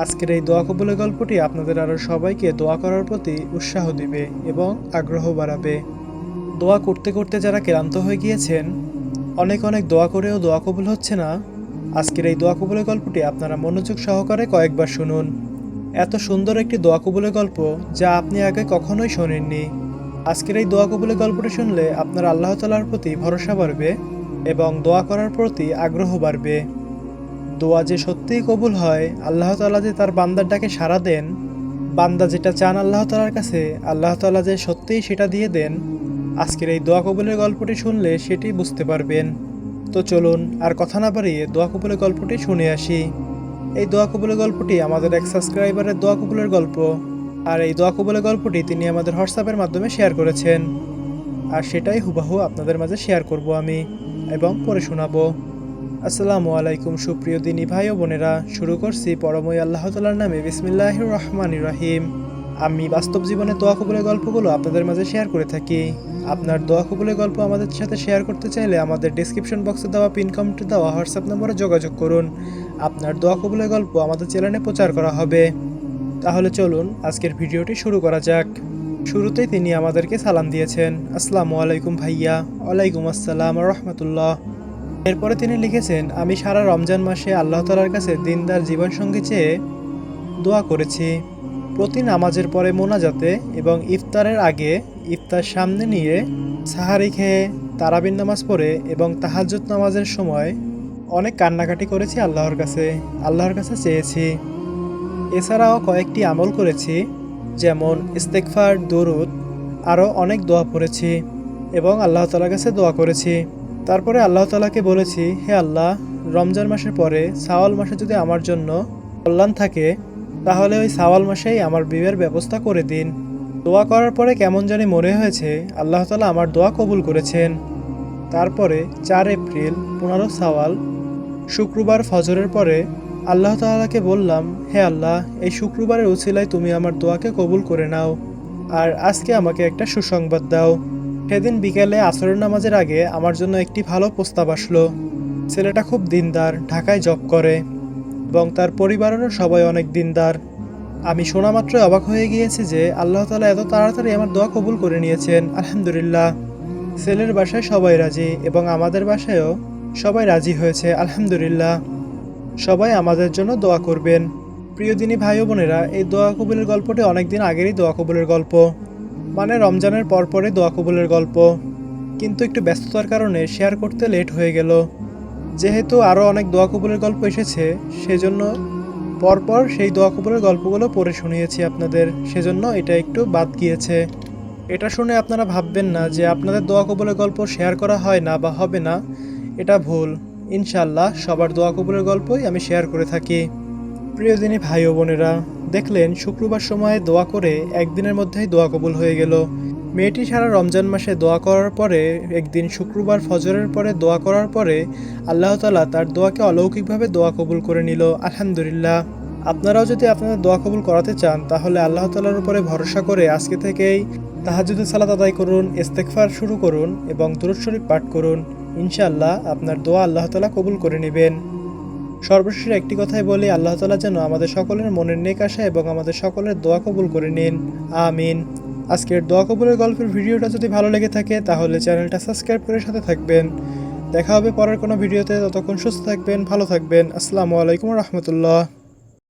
আজকের এই দোয়া কবুলের গল্পটি আপনাদের আরও সবাইকে দোয়া করার প্রতি উৎসাহ দিবে এবং আগ্রহ বাড়াবে। দোয়া করতে করতে যারা ক্লান্ত হয়ে গিয়েছেন, অনেক অনেক দোয়া করেও দোয়া কবুল হচ্ছে না, আজকের এই দোয়া কবুলের গল্পটি আপনারা মনোযোগ সহকারে কয়েকবার শুনুন। এত সুন্দর একটি দোয়া কবুলের গল্প যা আপনি আগে কখনোই শোনেননি। আজকের এই দোয়া কবুলের গল্পটি শুনলে আপনার আল্লাহ তাআলার প্রতি ভরসা বাড়বে এবং দোয়া করার প্রতি আগ্রহ বাড়বে। দোয়া যে সত্যিই কবুল হয়, আল্লাহ তাআলা যে তার বান্দার ডাকে সাড়া দেন, বান্দা যেটা চান আল্লাহ তাআলার কাছে আল্লাহ তাআলা যে সত্যিই সেটা দিয়ে দেন, আজকের এই দোয়া কবুলের গল্পটি শুনলে সেটি বুঝতে পারবেন। তো চলুন আর কথা না বাড়িয়ে দোয়া কবুলের গল্পটি শুনে আসি। এই দোয়া কবুলের গল্পটি আমাদের এক সাবস্ক্রাইবারের দোয়া কবুলের গল্প, আর এই দোয়া কবুলের গল্পটি তিনি আমাদের হোয়াটসঅ্যাপের মাধ্যমে শেয়ার করেছেন, আর সেটাই হুবহু আপনাদের মাঝে শেয়ার করব আমি এবং পড়ে শোনাবো। আসসালামু আলাইকুম সুপ্রিয় দিনী ভাই ও বোনেরা, শুরু করছি পরমই আল্লাহ তাআলার নামে, বিসমিল্লাহির রহমানির রহিম। আমি বাস্তব জীবনে দোয়া কবুলের গল্পগুলো আপনাদের মাঝে শেয়ার করে থাকি। আপনার দোয়া কবুলের গল্প আমাদের সাথে শেয়ার করতে চাইলে আমাদের ডেসক্রিপশন বক্সে দেওয়া পিন কমেন্টে দেওয়া হোয়াটসঅ্যাপ নম্বরে যোগাযোগ করুন। আপনার দোয়া কবুলের গল্প আমাদের চ্যানেলে প্রচার করা হবে। তাহলে চলুন আজকের ভিডিওটি শুরু করা যাক। শুরুতেই তিনি আমাদেরকে সালাম দিয়েছেন, আসসালামু আলাইকুম ভাইয়া। ওয়ালাইকুম আসসালাম রহমতুল্লাহ। এরপরে তিনি লিখেছেন, আমি সারা রমজান মাসে আল্লাহ তাআলার কাছে দিনদার জীবনসঙ্গী চেয়ে দোয়া করেছি। প্রতি নামাজের পরে মোনাজাতে এবং ইফতারের আগে ইফতার সামনে নিয়ে সাহারি খেয়ে তারাবির নামাজ পড়ে এবং তাহাজ্জুদ নামাজের সময় অনেক কান্নাকাটি করেছি আল্লাহর কাছে চেয়েছি। এছাড়াও কয়েকটি আমল করেছি, যেমন ইস্তেগফার, দুরুদ, আরও অনেক দোয়া পড়েছি এবং আল্লাহ তাআলার কাছে দোয়া করেছি। তারপরে আল্লাহ তাআলাকে বলেছি, হে আল্লাহ, রমজান মাসের পরে শাওয়াল মাসে যদি আমার জন্য কল্যাণ থাকে, তাহলে ওই শাওয়াল মাসেই আমার বিয়ের ব্যবস্থা করে দিন। দোয়া করার পরে কেমন জানি মনে হয়েছে আল্লাহ তাআলা আমার দোয়া কবুল করেছেন। তারপরে 4 এপ্রিল 15 শাওয়াল শুক্রবার ফজরের পরে আল্লাহ তাআলাকে বললাম, হে আল্লাহ, এই শুক্রবারের উছিলায় তুমি আমার দোয়াকে কবুল করে নাও, আর আজকে আমাকে একটা সুসংবাদ দাও। সেদিন বিকেলে আসরের নামাজের আগে আমার জন্য একটি ভালো প্রস্তাব আসলো। ছেলেটা খুব দিনদার, ঢাকায় জব করে এবং তার পরিবারেরও সবাই অনেক দিনদার। আমি শোনা মাত্রই অবাক হয়ে গিয়েছি যে আল্লাহ তাআলা এত তাড়াতাড়ি আমার দোয়া কবুল করে নিয়েছেন, আলহামদুলিল্লাহ। ছেলের বাসায় সবাই রাজি এবং আমাদের বাসায়ও সবাই রাজি হয়েছে, আলহামদুলিল্লাহ। সবাই আমাদের জন্য দোয়া করবেন। প্রিয় দিনী ভাই ও বোনেরা, এই দোয়া কবুলের গল্পটি অনেকদিন আগেরই দোয়া কবুলের গল্প, মানে রমজানের পরপরই দোয়া কবুলের গল্প, কিন্তু একটু ব্যস্ততার কারণে শেয়ার করতে লেট হয়ে গেল। যেহেতু আরও অনেক দোয়া কবুলের গল্প এসেছে, সেজন্য পরপর সেই দোয়া কবুলের গল্পগুলো পড়ে শুনিয়েছি আপনাদের, সেজন্য এটা একটু বাদ গিয়েছে। এটা শুনে আপনারা ভাববেন না যে আপনাদের দোয়া কবুলের গল্প শেয়ার করা হয় না বা হবে না, এটা ভুল। ইনশাআল্লাহ সবার দোয়া কবুলের গল্পই আমি শেয়ার করে থাকি। প্রিয় দিনী ভাই ও বোনেরা, দেখলেন শুক্রবার সময়ে দোয়া করে একদিনের মধ্যেই দোয়া কবুল হয়ে গেল। মেয়েটি সারা রমজান মাসে দোয়া করার পরে একদিন শুক্রবার ফজরের পরে দোয়া করার পরে আল্লাহ তাআলা তার দোয়াকে অলৌকিকভাবে দোয়া কবুল করে নিল, আলহামদুলিল্লাহ। আপনারাও যদি আপনাদের দোয়া কবুল করাতে চান, তাহলে আল্লাহ তাআলার উপরে ভরসা করে আজকে থেকেই তাহাজ্জুদের সালাত আদায় করুন, ইস্তেগফার শুরু করুন এবং দুরূদ শরীফ পাঠ করুন। ইনশাআল্লাহ আপনার দোয়া আল্লাহ তাআলা কবুল করে নেবেন। সর্বশেষ একটি কথাই বলি, আল্লাহ তাআলা যেন আমাদের সকলের মনের নেক আশা এবং আমাদের সকলের দোয়া কবুল করে নিন, আমিন। আজকের দোয়া কবুলের গল্পের ভিডিওটা যদি ভালো লেগে থাকে, তাহলে চ্যানেলটা সাবস্ক্রাইব করে সাথে থাকবেন। দেখা হবে পরের কোনো ভিডিওতে, ততক্ষণ সুস্থ থাকবেন, ভালো থাকবেন। আসসালামু আলাইকুম রহমতুল্লাহ।